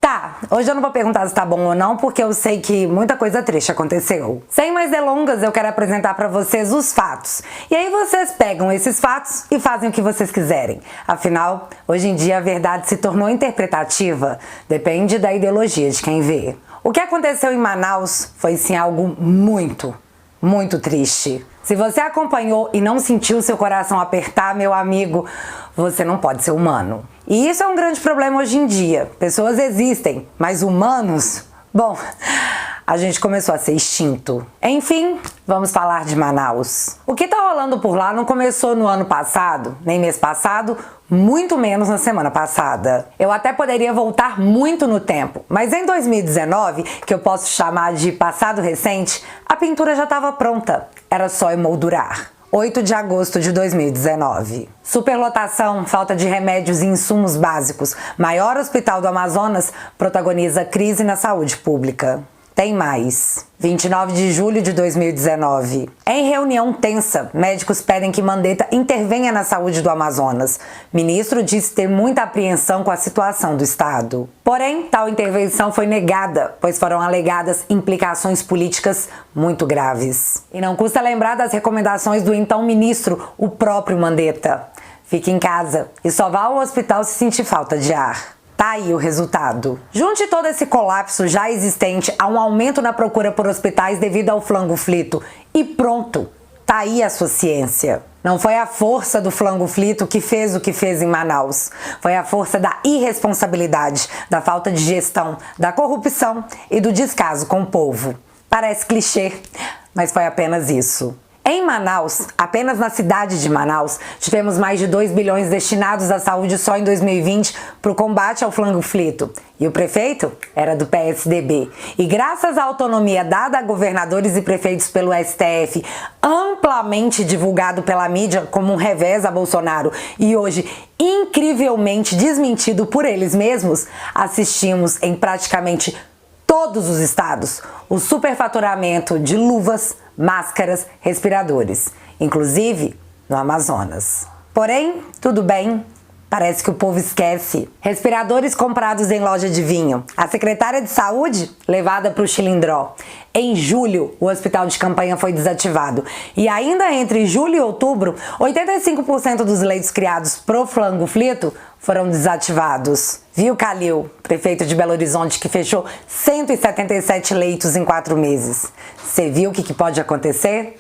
Tá, hoje eu não vou perguntar se tá bom ou não, porque eu sei que muita coisa triste aconteceu. Sem mais delongas, eu quero apresentar pra vocês os fatos. E aí vocês pegam esses fatos e fazem o que vocês quiserem. Afinal, hoje em dia a verdade se tornou interpretativa, depende da ideologia de quem vê. O que aconteceu em Manaus foi sim algo muito triste. Se você acompanhou e não sentiu seu coração apertar, meu amigo, você não pode ser humano. E isso é um grande problema hoje em dia. Pessoas existem, mas humanos? Bom, a gente começou a ser extinto. Enfim, vamos falar de Manaus. O que tá rolando por lá não começou no ano passado, nem mês passado, muito menos na semana passada. Eu até poderia voltar muito no tempo, mas em 2019, que eu posso chamar de passado recente, a pintura já estava pronta. Era só emoldurar. 8 de agosto de 2019. Superlotação, falta de remédios e insumos básicos. Maior hospital do Amazonas protagoniza crise na saúde pública. Tem mais. 29 de julho de 2019. Em reunião tensa, médicos pedem que Mandetta intervenha na saúde do Amazonas. Ministro disse ter muita apreensão com a situação do estado. Porém, tal intervenção foi negada, pois foram alegadas implicações políticas muito graves. E não custa lembrar das recomendações do então ministro, o próprio Mandetta. Fique em casa e só vá ao hospital se sentir falta de ar. Tá aí o resultado. Junte todo esse colapso já existente a um aumento na procura por hospitais devido ao flango-flito e pronto, tá aí a sua ciência. Não foi a força do flango-flito que fez o que fez em Manaus. Foi a força da irresponsabilidade, da falta de gestão, da corrupção e do descaso com o povo. Parece clichê, mas foi apenas isso. Em Manaus, apenas na cidade de Manaus, tivemos mais de 2 bilhões destinados à saúde só em 2020 para o combate ao flango-flito. E o prefeito era do PSDB. E graças à autonomia dada a governadores e prefeitos pelo STF, amplamente divulgado pela mídia como um revés a Bolsonaro e hoje incrivelmente desmentido por eles mesmos, assistimos em praticamente todos os estados o superfaturamento de luvas, máscaras, respiradores, inclusive no Amazonas. Porém, tudo bem, parece que o povo esquece. Respiradores comprados em loja de vinho. A secretária de saúde levada para o Chilindró. Em julho, o hospital de campanha foi desativado. E ainda entre julho e outubro, 85% dos leitos criados pro flango-flito foram desativados. Viu, Calil, prefeito de Belo Horizonte, que fechou 177 leitos em 4 meses? Você viu o que pode acontecer?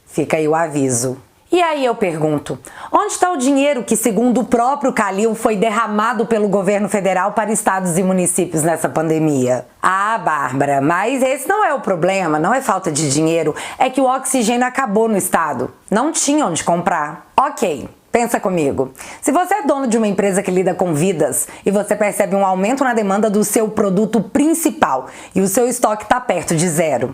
Fica aí o aviso. E aí eu pergunto, onde está o dinheiro que, segundo o próprio Calil, foi derramado pelo governo federal para estados e municípios nessa pandemia? Ah, Bárbara, mas esse não é o problema, não é falta de dinheiro, é que o oxigênio acabou no estado. Não tinha onde comprar. Ok. Pensa comigo, se você é dono de uma empresa que lida com vidas e você percebe um aumento na demanda do seu produto principal e o seu estoque está perto de zero,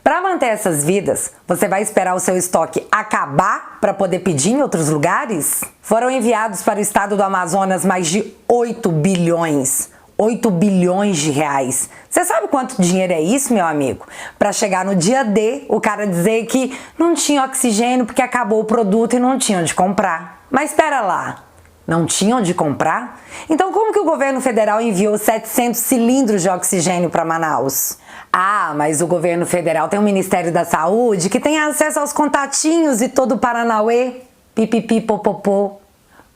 para manter essas vidas, você vai esperar o seu estoque acabar para poder pedir em outros lugares? Foram enviados para o estado do Amazonas mais de 8 bilhões. 8 bilhões de reais. Você sabe quanto dinheiro é isso, meu amigo? Para chegar no dia D, o cara dizer que não tinha oxigênio porque acabou o produto e não tinha onde comprar. Mas espera lá, não tinha onde comprar? Então como que o governo federal enviou 700 cilindros de oxigênio para Manaus? Ah, mas o governo federal tem o Ministério da Saúde que tem acesso aos contatinhos e todo o Paranauê. Pipipi, popopô.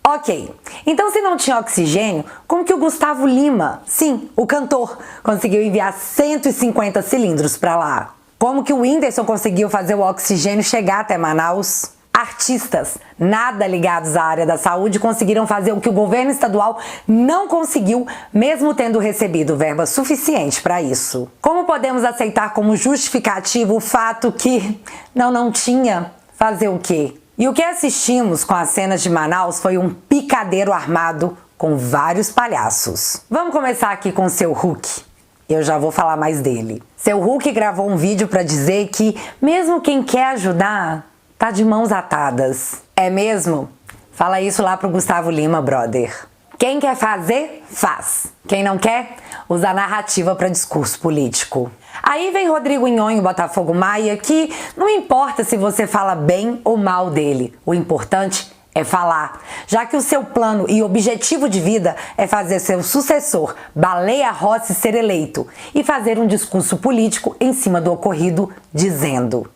Ok, então se não tinha oxigênio, como que o Gustavo Lima, sim, o cantor, conseguiu enviar 150 cilindros para lá? Como que o Whindersson conseguiu fazer o oxigênio chegar até Manaus? Artistas, nada ligados à área da saúde, conseguiram fazer o que o governo estadual não conseguiu, mesmo tendo recebido verba suficiente para isso. Como podemos aceitar como justificativo o fato que não tinha? Fazer o quê? E o que assistimos com as cenas de Manaus foi um picadeiro armado com vários palhaços. Vamos começar aqui com o Seu Huck. Eu já vou falar mais dele. Seu Huck gravou um vídeo para dizer que mesmo quem quer ajudar tá de mãos atadas. É mesmo? Fala isso lá pro Gustavo Lima, brother. Quem quer fazer, faz. Quem não quer, usa a narrativa para discurso político. Aí vem Rodrigo Nhonho Botafogo Maia, que não importa se você fala bem ou mal dele, o importante é falar, já que o seu plano e objetivo de vida é fazer seu sucessor, Baleia Rossi, ser eleito e fazer um discurso político em cima do ocorrido, dizendo,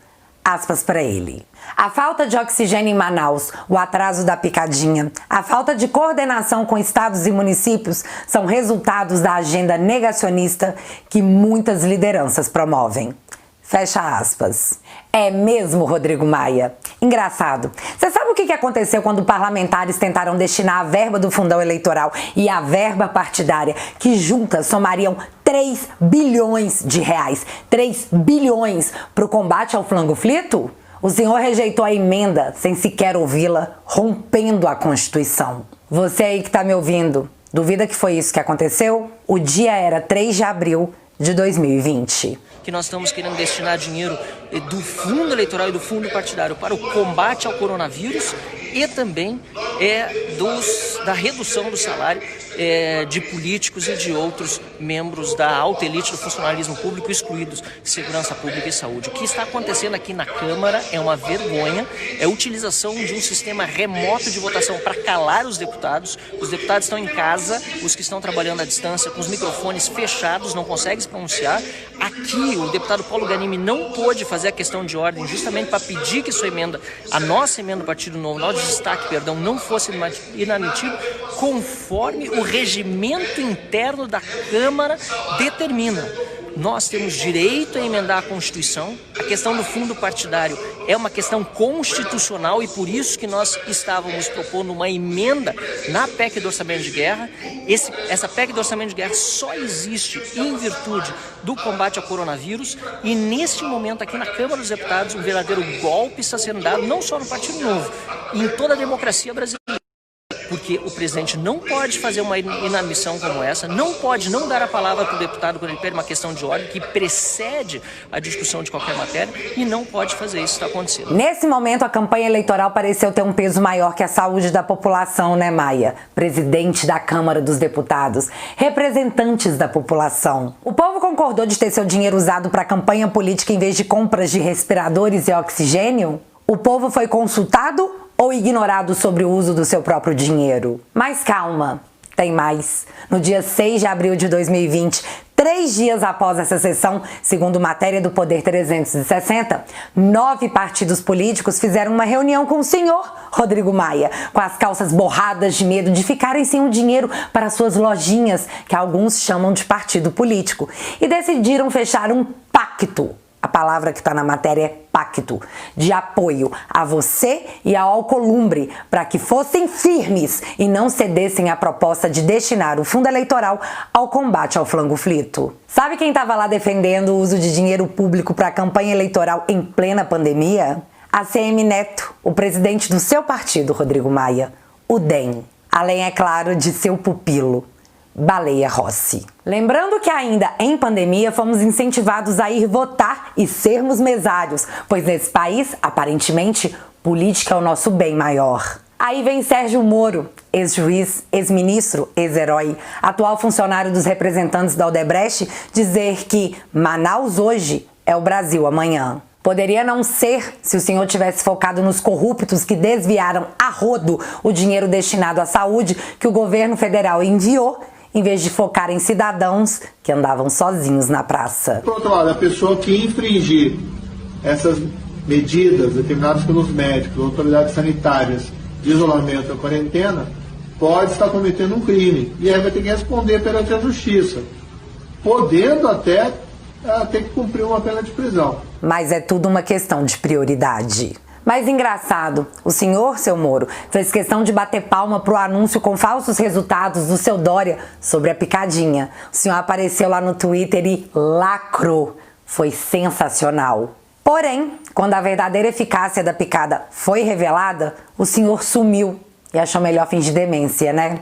aspas para ele: a falta de oxigênio em Manaus, o atraso da picadinha, a falta de coordenação com estados e municípios são resultados da agenda negacionista que muitas lideranças promovem. Fecha aspas. É mesmo, Rodrigo Maia? Engraçado. Você sabe o que aconteceu quando parlamentares tentaram destinar a verba do fundão eleitoral e a verba partidária, que juntas somariam 3 bilhões de reais, 3 bilhões para o combate ao flango-flito? O senhor rejeitou a emenda sem sequer ouvi-la, rompendo a Constituição. Você aí que está me ouvindo, duvida que foi isso que aconteceu? O dia era 3 de abril de 2020. Que nós estamos querendo destinar dinheiro do fundo eleitoral e do fundo partidário para o combate ao coronavírus e também da redução do salário de políticos e de outros membros da alta elite do funcionalismo público excluídos de segurança pública e saúde. O que está acontecendo aqui na Câmara é uma vergonha, é a utilização de um sistema remoto de votação para calar os deputados. Os deputados estão em casa, os que estão trabalhando à distância com os microfones fechados, não conseguem se pronunciar. Aqui o deputado Paulo Ganimi não pôde fazer a questão de ordem justamente para pedir que sua emenda, a nossa emenda do Partido Novo, nosso destaque, perdão, não fosse inadmitido conforme o regimento interno da Câmara determina. Nós temos direito a emendar a Constituição. A questão do fundo partidário é uma questão constitucional e por isso que nós estávamos propondo uma emenda na PEC do Orçamento de Guerra. Essa PEC do Orçamento de Guerra só existe em virtude do combate ao coronavírus e neste momento aqui na Câmara dos Deputados um verdadeiro golpe está sendo dado não só no Partido Novo, em toda a democracia brasileira. Porque o presidente não pode fazer uma inadmissão como essa, não pode não dar a palavra para o deputado quando ele pede uma questão de ordem que precede a discussão de qualquer matéria e não pode fazer isso, está acontecendo. Nesse momento, a campanha eleitoral pareceu ter um peso maior que a saúde da população, né, Maia? Presidente da Câmara dos Deputados, representantes da população. O povo concordou de ter seu dinheiro usado para campanha política em vez de compras de respiradores e oxigênio? O povo foi consultado ou ignorado sobre o uso do seu próprio dinheiro? Mas calma, tem mais. No dia 6 de abril de 2020, 3 dias após essa sessão, segundo matéria do Poder 360, 9 partidos políticos fizeram uma reunião com o senhor Rodrigo Maia, com as calças borradas de medo de ficarem sem o dinheiro para suas lojinhas, que alguns chamam de partido político, e decidiram fechar um pacto. A palavra que está na matéria é pacto, de apoio a você e ao Alcolumbre, para que fossem firmes e não cedessem à proposta de destinar o fundo eleitoral ao combate ao flango-flito. Sabe quem estava lá defendendo o uso de dinheiro público para a campanha eleitoral em plena pandemia? ACM Neto, o presidente do seu partido, Rodrigo Maia, o DEM. Além, é claro, de seu pupilo, Baleia Rossi. Lembrando que ainda em pandemia fomos incentivados a ir votar e sermos mesários, pois nesse país, aparentemente, política é o nosso bem maior. Aí vem Sérgio Moro, ex-juiz, ex-ministro, ex-herói, atual funcionário dos representantes da Odebrecht, dizer que Manaus hoje é o Brasil amanhã. Poderia não ser se o senhor tivesse focado nos corruptos que desviaram a rodo o dinheiro destinado à saúde que o governo federal enviou, em vez de focar em cidadãos que andavam sozinhos na praça. Por outro lado, a pessoa que infringir essas medidas determinadas pelos médicos, autoridades sanitárias, de isolamento ou quarentena, pode estar cometendo um crime. E aí vai ter que responder perante a justiça, podendo até ter que cumprir uma pena de prisão. Mas é tudo uma questão de prioridade. Mas engraçado, o senhor, seu Moro, fez questão de bater palma pro anúncio com falsos resultados do seu Dória sobre a picadinha. O senhor apareceu lá no Twitter e lacrou. Foi sensacional. Porém, quando a verdadeira eficácia da picada foi revelada, o senhor sumiu e achou melhor fingir demência, né?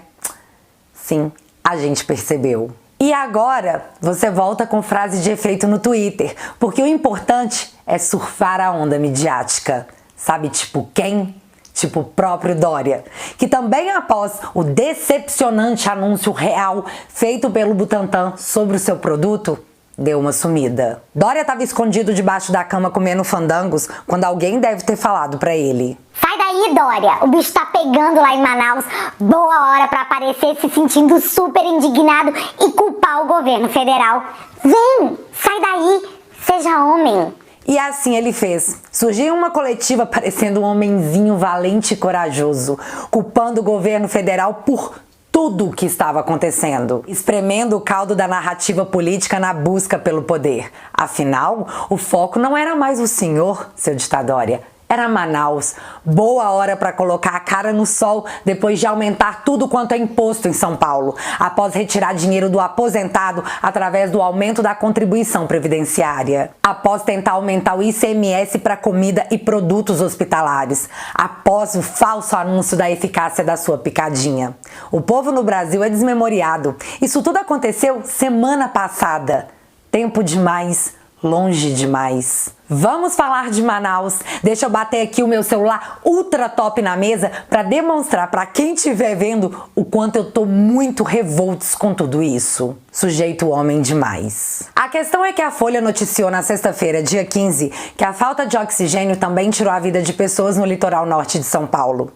Sim, a gente percebeu. E agora você volta com frase de efeito no Twitter, porque o importante é surfar a onda midiática. Sabe tipo quem? Tipo o próprio Dória, que também após o decepcionante anúncio real feito pelo Butantan sobre o seu produto, deu uma sumida. Dória estava escondido debaixo da cama comendo fandangos quando alguém deve ter falado pra ele: sai daí, Dória, o bicho tá pegando lá em Manaus. Boa hora pra aparecer se sentindo super indignado e culpar o governo federal. Vem, sai daí, seja homem. E assim ele fez. Surgiu em uma coletiva parecendo um homenzinho valente e corajoso, culpando o governo federal por tudo o que estava acontecendo, espremendo o caldo da narrativa política na busca pelo poder. Afinal, o foco não era mais o senhor, seu Dória, era Manaus. Boa hora para colocar a cara no sol depois de aumentar tudo quanto é imposto em São Paulo, após retirar dinheiro do aposentado através do aumento da contribuição previdenciária, após tentar aumentar o ICMS para comida e produtos hospitalares, após o falso anúncio da eficácia da sua picadinha. O povo no Brasil é desmemoriado. Isso tudo aconteceu semana passada. Tempo demais, longe demais. Vamos falar de Manaus. Deixa eu bater aqui o meu celular ultra top na mesa para demonstrar para quem estiver vendo o quanto eu tô muito revoltos com tudo isso. Sujeito homem demais. A questão é que a Folha noticiou na sexta-feira, dia 15, que a falta de oxigênio também tirou a vida de pessoas no litoral norte de São Paulo.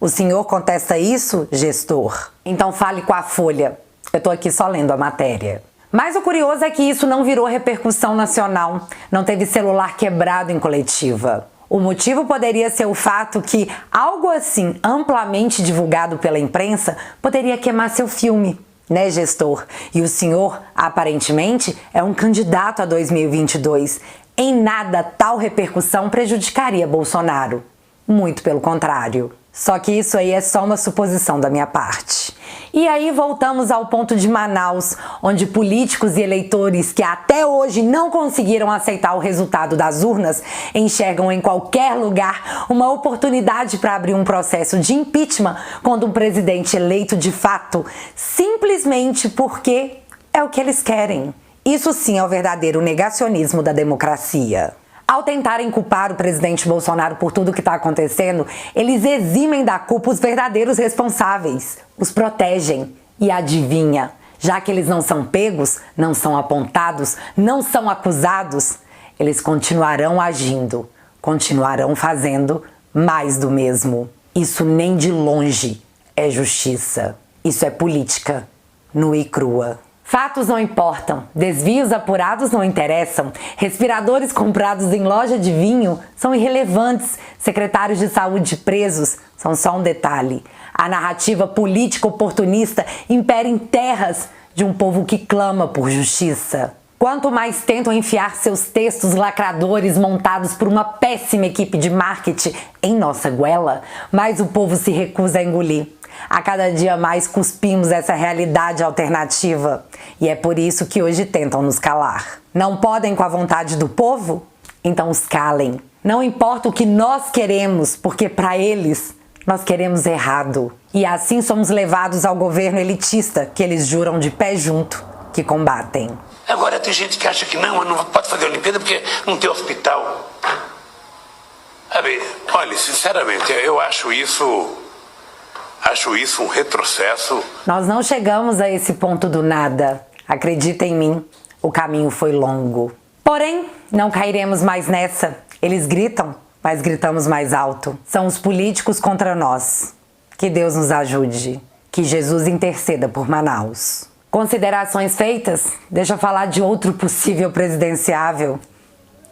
O senhor contesta isso, gestor? Então fale com a Folha. Eu tô aqui só lendo a matéria. Mas o curioso é que isso não virou repercussão nacional, não teve celular quebrado em coletiva. O motivo poderia ser o fato que algo assim amplamente divulgado pela imprensa poderia queimar seu filme, né, gestor? E o senhor, aparentemente, é um candidato a 2022. Em nada tal repercussão prejudicaria Bolsonaro. Muito pelo contrário. Só que isso aí é só uma suposição da minha parte. E aí voltamos ao ponto de Manaus, onde políticos e eleitores que até hoje não conseguiram aceitar o resultado das urnas enxergam em qualquer lugar uma oportunidade para abrir um processo de impeachment contra um presidente eleito de fato, simplesmente porque é o que eles querem. Isso sim é o verdadeiro negacionismo da democracia. Ao tentarem culpar o presidente Bolsonaro por tudo o que está acontecendo, eles eximem da culpa os verdadeiros responsáveis, os protegem. E adivinha, já que eles não são pegos, não são apontados, não são acusados, eles continuarão agindo, continuarão fazendo mais do mesmo. Isso nem de longe é justiça, isso é política, nua e crua. Fatos não importam, desvios apurados não interessam, respiradores comprados em loja de vinho são irrelevantes, secretários de saúde presos são só um detalhe. A narrativa política oportunista impera em terras de um povo que clama por justiça. Quanto mais tentam enfiar seus textos lacradores montados por uma péssima equipe de marketing em nossa goela, mais o povo se recusa a engolir. A cada dia mais cuspimos essa realidade alternativa e é por isso que hoje tentam nos calar. Não podem com a vontade do povo? Então os calem. Não importa o que nós queremos, porque para eles nós queremos errado. E assim somos levados ao governo elitista que eles juram de pé junto que combatem. Agora tem gente que acha que não pode fazer a Olimpíada porque não tem hospital. Sabe, olha, sinceramente, eu acho isso um retrocesso. Nós não chegamos a esse ponto do nada. Acredita em mim, o caminho foi longo. Porém, não cairemos mais nessa. Eles gritam, mas gritamos mais alto. São os políticos contra nós. Que Deus nos ajude. Que Jesus interceda por Manaus. Considerações feitas? Deixa eu falar de outro possível presidenciável.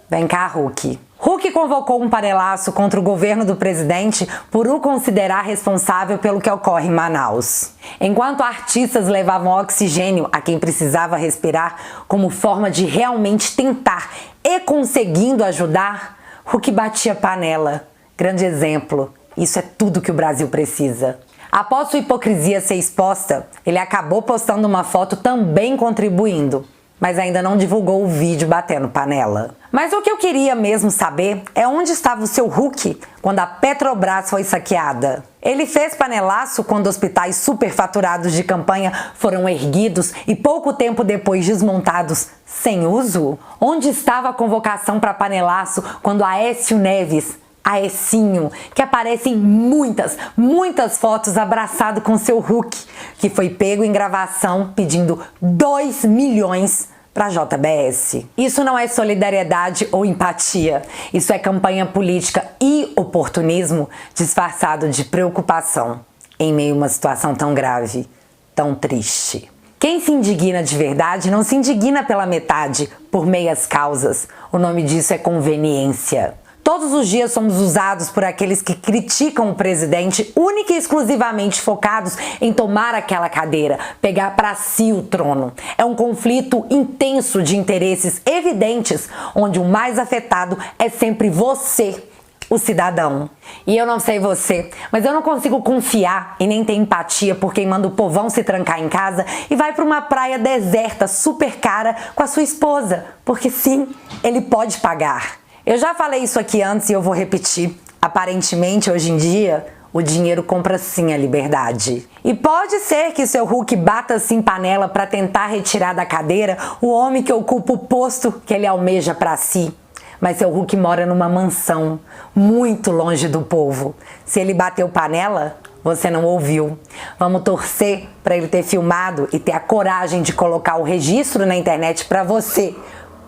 Vem cá, Huck. Huck convocou um panelaço contra o governo do presidente por o considerar responsável pelo que ocorre em Manaus. Enquanto artistas levavam oxigênio a quem precisava respirar como forma de realmente tentar e conseguindo ajudar, Huck batia panela. Grande exemplo. Isso é tudo que o Brasil precisa. Após sua hipocrisia ser exposta, ele acabou postando uma foto também contribuindo, mas ainda não divulgou o vídeo batendo panela. Mas o que eu queria mesmo saber é onde estava o seu Huck quando a Petrobras foi saqueada. Ele fez panelaço quando hospitais superfaturados de campanha foram erguidos e pouco tempo depois desmontados sem uso? Onde estava a convocação para panelaço quando Aécio Neves, Aecinho, que aparece em muitas fotos abraçado com seu Huck, que foi pego em gravação pedindo 2 milhões para a JBS. Isso não é solidariedade ou empatia, isso é campanha política e oportunismo disfarçado de preocupação em meio a uma situação tão grave, tão triste. Quem se indigna de verdade não se indigna pela metade, por meias causas. O nome disso é conveniência. Todos os dias somos usados por aqueles que criticam o presidente única e exclusivamente focados em tomar aquela cadeira, pegar para si o trono. É um conflito intenso de interesses evidentes, onde o mais afetado é sempre você, o cidadão. E eu não sei você, mas eu não consigo confiar e nem ter empatia por quem manda o povão se trancar em casa e vai para uma praia deserta super cara com a sua esposa, porque sim, ele pode pagar. Eu já falei isso aqui antes e eu vou repetir. Aparentemente, hoje em dia, o dinheiro compra sim a liberdade. E pode ser que seu Hulk bata assim panela para tentar retirar da cadeira o homem que ocupa o posto que ele almeja para si. Mas seu Hulk mora numa mansão, muito longe do povo. Se ele bateu panela, você não ouviu. Vamos torcer para ele ter filmado e ter a coragem de colocar o registro na internet para você,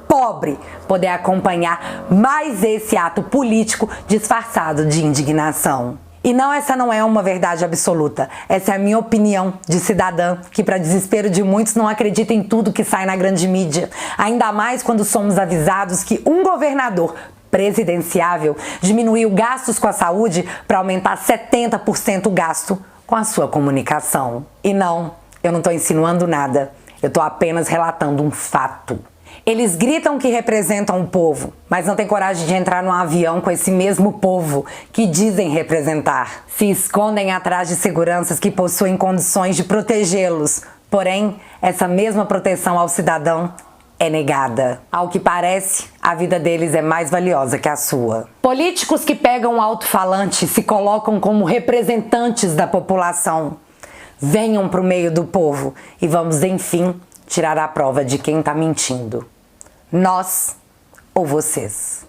pobre, poder acompanhar mais esse ato político disfarçado de indignação. E não, essa não é uma verdade absoluta. Essa é a minha opinião de cidadã que, para desespero de muitos, não acredita em tudo que sai na grande mídia. Ainda mais quando somos avisados que um governador presidenciável diminuiu gastos com a saúde para aumentar 70% o gasto com a sua comunicação. E não, eu não estou insinuando nada. Eu estou apenas relatando um fato. Eles gritam que representam o povo, mas não têm coragem de entrar num avião com esse mesmo povo que dizem representar. Se escondem atrás de seguranças que possuem condições de protegê-los. Porém, essa mesma proteção ao cidadão é negada. Ao que parece, a vida deles é mais valiosa que a sua. Políticos que pegam o alto-falante e se colocam como representantes da população. Venham para o meio do povo e vamos, enfim, tirar a prova de quem está mentindo. Nós ou vocês.